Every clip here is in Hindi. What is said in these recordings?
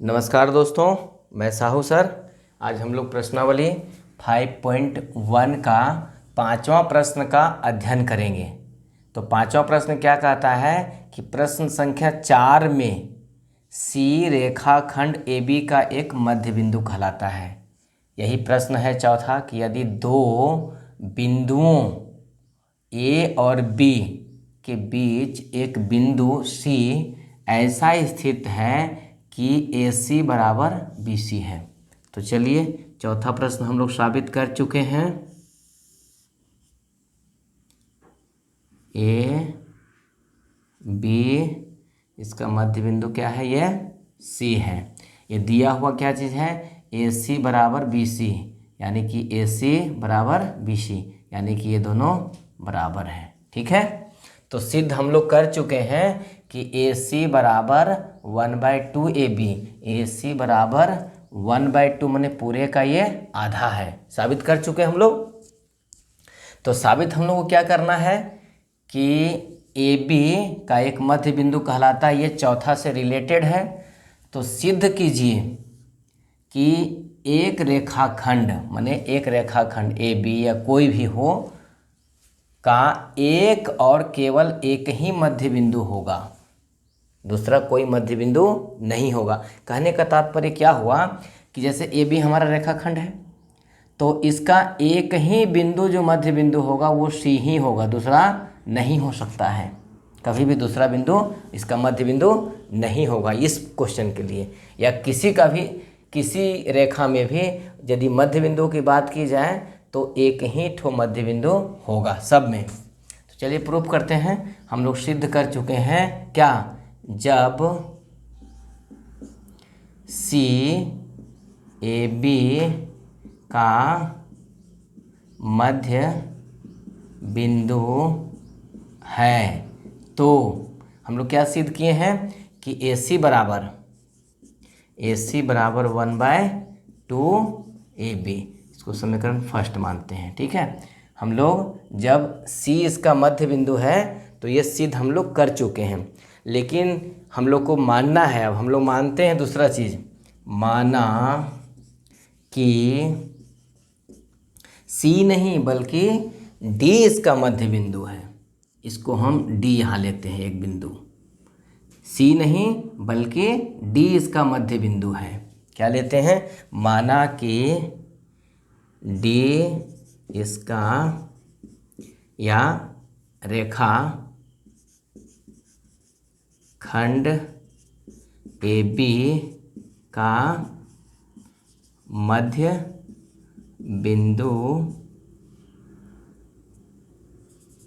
नमस्कार दोस्तों, मैं साहू सर। आज हम लोग प्रश्नावली 5.1 का पांचवा प्रश्न का अध्ययन करेंगे। तो पांचवा प्रश्न क्या कहता है कि प्रश्न संख्या 4 में सी रेखाखंड ए बी का एक मध्य बिंदु कहलाता है। यही प्रश्न है चौथा कि यदि दो बिंदुओं ए और बी के बीच एक बिंदु सी ऐसा स्थित है कि ए सी बराबर बी सी है। तो चलिए चौथा प्रश्न हम लोग साबित कर चुके हैं। ए बी इसका मध्य बिंदु क्या है, ये सी है। ये दिया हुआ क्या चीज़ है, ए सी बराबर बी सी, यानी कि ए सी बराबर बी सी, यानी कि ये दोनों बराबर हैं। ठीक है, तो सिद्ध हम लोग कर चुके हैं कि ए सी बराबर 1/2 ए बी, ए सी बराबर 1/2 मैंने पूरे का ये आधा है। साबित कर चुके हम लोग। तो साबित हम लोग को क्या करना है कि ए बी का एक मध्य बिंदु कहलाता है, ये चौथा से रिलेटेड है। तो सिद्ध कीजिए कि एक रेखाखंड माने एक रेखाखंड ए बी या कोई भी हो का एक और केवल एक ही मध्य बिंदु होगा, दूसरा कोई मध्य बिंदु नहीं होगा। कहने का तात्पर्य क्या हुआ कि जैसे ए बी हमारा रेखाखंड है, तो इसका एक ही बिंदु जो मध्य बिंदु होगा वो सी ही होगा, दूसरा नहीं हो सकता है। कभी भी दूसरा बिंदु इसका मध्य बिंदु नहीं होगा इस क्वेश्चन के लिए। या किसी रेखा में भी यदि मध्य बिंदु की बात की जाए तो एक ही ठो मध्य बिंदु होगा सब में। तो चलिए प्रूफ करते हैं। हम लोग सिद्ध कर चुके हैं क्या, जब सी ए बी का मध्य बिंदु है तो हम लोग क्या सिद्ध किए हैं कि ए सी बराबर 1/2 ए बी, इसको समीकरण फर्स्ट मानते हैं। ठीक है, हम लोग जब सी इसका मध्य बिंदु है तो ये सिद्ध हम लोग कर चुके हैं, लेकिन हम लोग को मानना है। अब हम लोग मानते हैं दूसरा चीज़, माना कि सी नहीं बल्कि डी इसका मध्य बिंदु है। इसको हम डी यहाँ लेते हैं, एक बिंदु। सी नहीं बल्कि डी इसका मध्य बिंदु है। क्या लेते हैं, माना कि डी इसका या रेखा खंड ए बी का मध्य बिंदु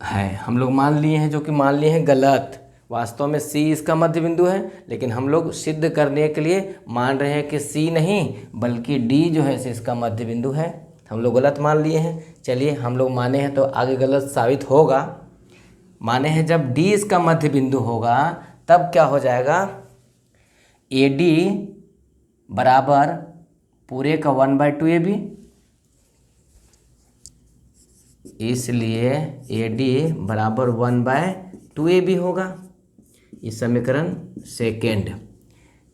है। हम लोग मान लिए हैं, जो कि मान लिए हैं गलत। वास्तव में सी इसका मध्य बिंदु है, लेकिन हम लोग सिद्ध करने के लिए मान रहे हैं कि सी नहीं बल्कि डी जो है इसका मध्य बिंदु है। हम लोग गलत मान लिए हैं। चलिए हम लोग माने हैं तो आगे गलत साबित होगा। माने हैं जब डी इसका मध्य बिंदु होगा तब क्या हो जाएगा, ए डी बराबर पूरे का 1/2 ए बी, इसलिए ए डी बराबर 1/2 ए बी होगा। इस समीकरण सेकेंड,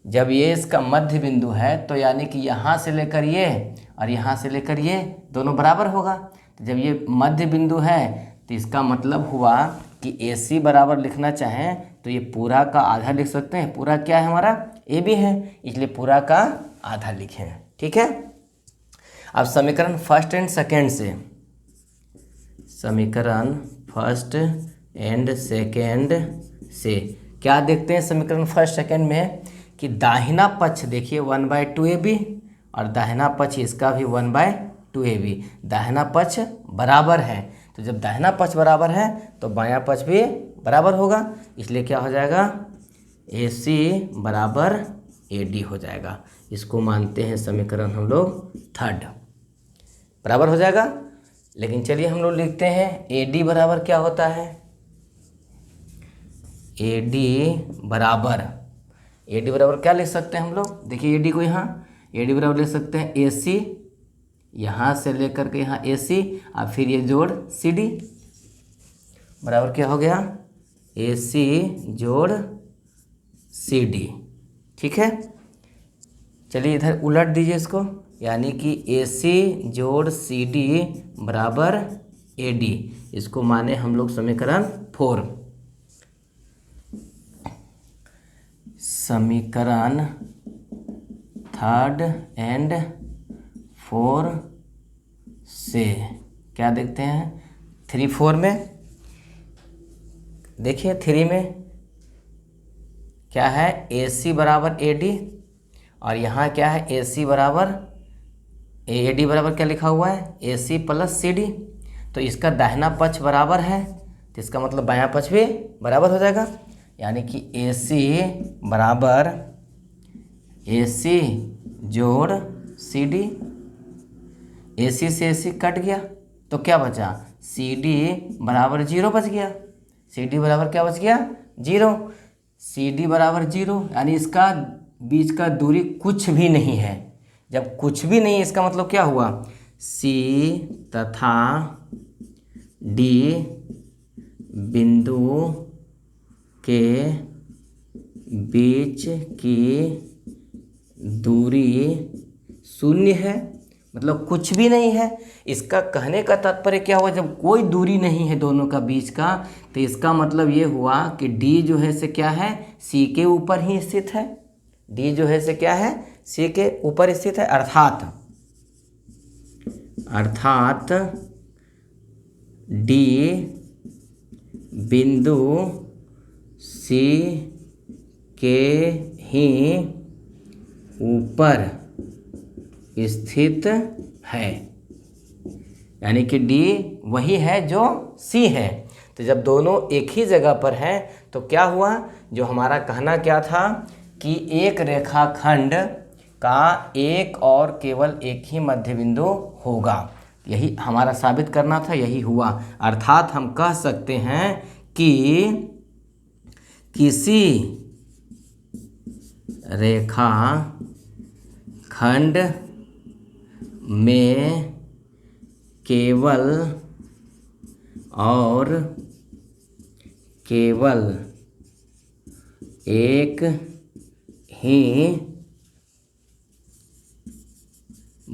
जब ये इसका मध्य बिंदु है तो यानी कि यहाँ से लेकर ये और यहाँ से लेकर ये दोनों बराबर होगा। तो जब ये मध्य बिंदु है तो इसका मतलब हुआ कि ए सी बराबर लिखना चाहें तो ये पूरा का आधा लिख सकते हैं। पूरा क्या है हमारा, ए बी है, इसलिए पूरा का आधा लिखें। ठीक है, अब समीकरण फर्स्ट एंड सेकेंड से, समीकरण फर्स्ट एंड सेकेंड से क्या देखते हैं समीकरण फर्स्ट सेकेंड में कि दाहिना पक्ष देखिए 1/2 ए बी और दाहिना पक्ष इसका भी 1/2 ए बी, दाहिना पक्ष बराबर है। तो जब दाहिना पक्ष बराबर है तो बायां पक्ष भी बराबर होगा, इसलिए क्या हो जाएगा, ए सी बराबर ए डी हो जाएगा। इसको मानते हैं समीकरण हम लोग थर्ड, बराबर हो जाएगा। लेकिन चलिए हम लोग लिखते हैं ए डी बराबर क्या होता है, ए डी बराबर क्या लिख सकते हैं हम लोग, देखिए ए डी को यहाँ ए डी बराबर लिख सकते हैं ए सी, यहाँ से लेकर के यहाँ ए सी और फिर ये जोड़ सी डी, बराबर क्या हो गया, ए सी जोड़ सी डी। ठीक है, चलिए इधर उलट दीजिए इसको, यानी कि AC जोड़ CD बराबर AD, इसको माने हम लोग समीकरण 4। समीकरण 3 एंड 4 से क्या देखते हैं, 3 4 में देखिए, 3 में क्या है, AC बराबर AD, और यहाँ क्या है, AC बराबर AD बराबर क्या लिखा हुआ है, AC प्लस CD। तो इसका दाहिना पक्ष बराबर है, तो इसका मतलब बायां पक्ष भी बराबर हो जाएगा, यानी कि AC बराबर AC जोड़ CD। AC से AC कट गया तो क्या बचा, CD बराबर 0 बच गया। CD बराबर क्या बच गया, 0। CD बराबर 0, यानी इसका बीच का दूरी कुछ भी नहीं है। जब कुछ भी नहीं है इसका मतलब क्या हुआ, C तथा D बिंदु के बीच की दूरी 0 है, मतलब कुछ भी नहीं है। इसका कहने का तात्पर्य क्या हुआ, जब कोई दूरी नहीं है दोनों का बीच का, तो इसका मतलब ये हुआ कि D जो है से क्या है, C के ऊपर ही स्थित है। D जो है से क्या है, C के ऊपर स्थित है, अर्थात D बिंदु C के ही ऊपर स्थित है, यानी कि D वही है जो C है। तो जब दोनों एक ही जगह पर हैं तो क्या हुआ, जो हमारा कहना क्या था कि एक रेखाखंड का एक और केवल एक ही मध्य बिंदु होगा, यही हमारा साबित करना था, यही हुआ। अर्थात हम कह सकते हैं कि किसी रेखाखंड में केवल और केवल एक ही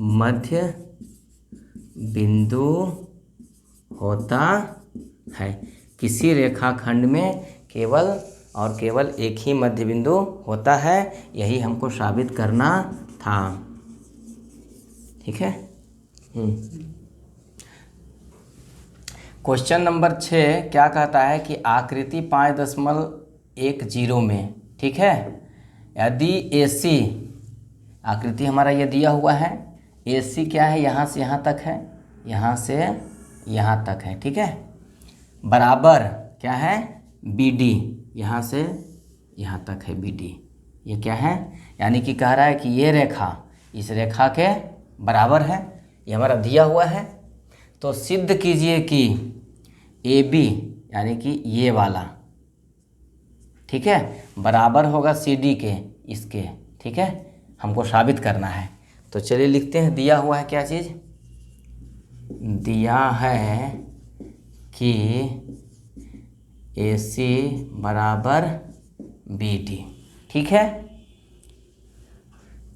मध्य बिंदु होता है। किसी रेखाखंड में केवल और केवल एक ही मध्य बिंदु होता है, यही हमको साबित करना था। ठीक है। क्वेश्चन नंबर 6 क्या कहता है कि आकृति 5.10 में, ठीक है, यदि AC आकृति हमारा ये दिया हुआ है, AC क्या है, यहाँ से यहाँ तक है, यहाँ से यहाँ तक है, ठीक है, बराबर क्या है, BD, यहाँ से यहाँ तक है BD। ये क्या है, यानी कि कह रहा है कि ये रेखा इस रेखा के बराबर है, ये हमारा दिया हुआ है। तो सिद्ध कीजिए कि AB यानी कि ये वाला, ठीक है, बराबर होगा CD के, इसके, ठीक है, हमको साबित करना है। तो चलिए लिखते हैं, दिया हुआ है क्या चीज़, दिया है कि AC बराबर BD, ठीक है,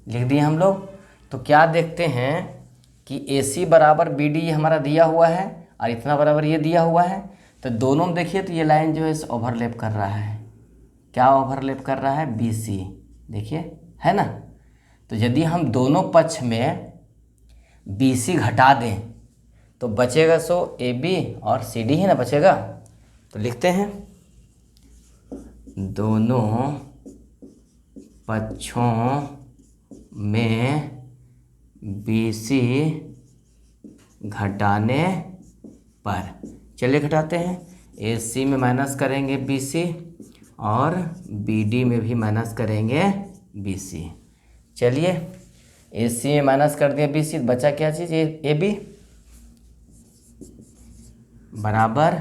लिख दिए हम लोग। तो क्या देखते हैं कि AC बराबर BD ये हमारा दिया हुआ है और इतना बराबर ये दिया हुआ है। तो दोनों में देखिए तो ये लाइन जो है इस ओवरलैप कर रहा है। क्या ओवरलैप कर रहा है, BC, देखिए, है ना। तो यदि हम दोनों पक्ष में BC घटा दें तो बचेगा सो AB और CD ही ना बचेगा। तो लिखते हैं, दोनों पक्षों में BC घटाने पर, चलिए घटाते हैं, AC में माइनस करेंगे BC और BD में भी माइनस करेंगे BC। चलिए AC में माइनस कर दिया BC, बचा क्या चीज़, AB बराबर,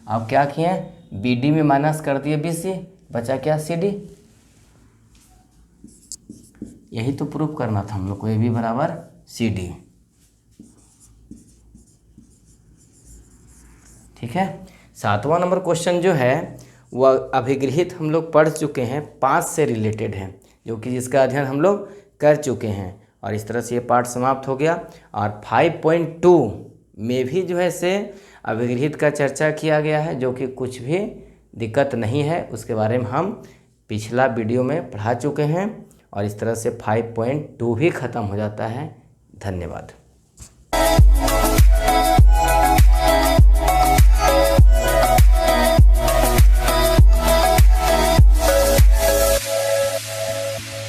अब क्या किए, BD में माइनस कर दिए BC, बचा क्या, CD। यही तो प्रूफ करना था हम लोग को, AB बराबर CD, ठीक है। 7वां नंबर क्वेश्चन जो है वह अभिगृहित हम लोग पढ़ चुके हैं, 5 से रिलेटेड है, जो कि जिसका अध्ययन हम लोग कर चुके हैं। और इस तरह से ये पार्ट समाप्त हो गया। और 5.2 में भी जो है से अभिगृहित का चर्चा किया गया है, जो कि कुछ भी दिक्कत नहीं है, उसके बारे में हम पिछला वीडियो में पढ़ा चुके हैं। और इस तरह से 5.2 भी ख़त्म हो जाता है। धन्यवाद।